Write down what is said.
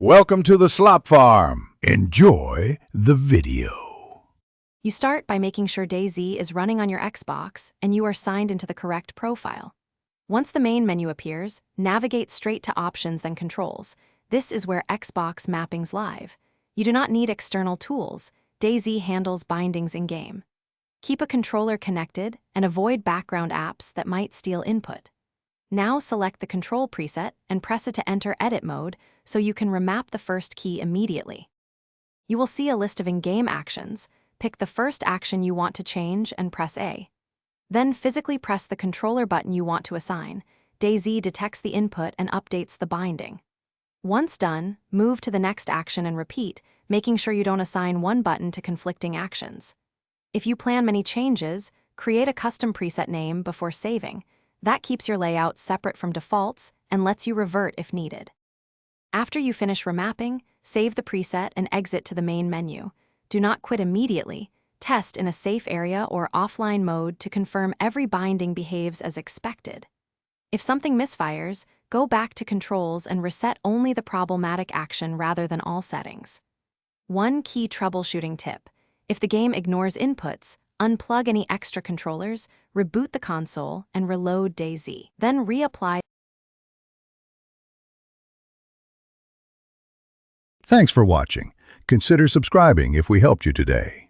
Welcome to the Slop Farm. Enjoy the video. You start by making sure DayZ is running on your Xbox and you are signed into the correct profile. Once the main menu appears, navigate straight to Options then Controls. This is where Xbox mappings live. You do not need external tools. DayZ handles bindings in-game. Keep a controller connected and avoid background apps that might steal input. Now select the control preset and press it to enter edit mode so you can remap the first key immediately. You will see a list of in-game actions. Pick the first action you want to change and press A. Then physically press the controller button you want to assign. DayZ detects the input and updates the binding. Once done, move to the next action and repeat, making sure you don't assign one button to conflicting actions. If you plan many changes, create a custom preset name before saving. That keeps your layout separate from defaults and lets you revert if needed. After you finish remapping, save the preset and exit to the main menu. Do not quit immediately. Test in a safe area or offline mode to confirm every binding behaves as expected. If something misfires, go back to controls and reset only the problematic action rather than all settings. One key troubleshooting tip: if the game ignores inputs, unplug any extra controllers, reboot the console, and reload DayZ. Then reapply. Thanks for watching. Consider subscribing if we helped you today.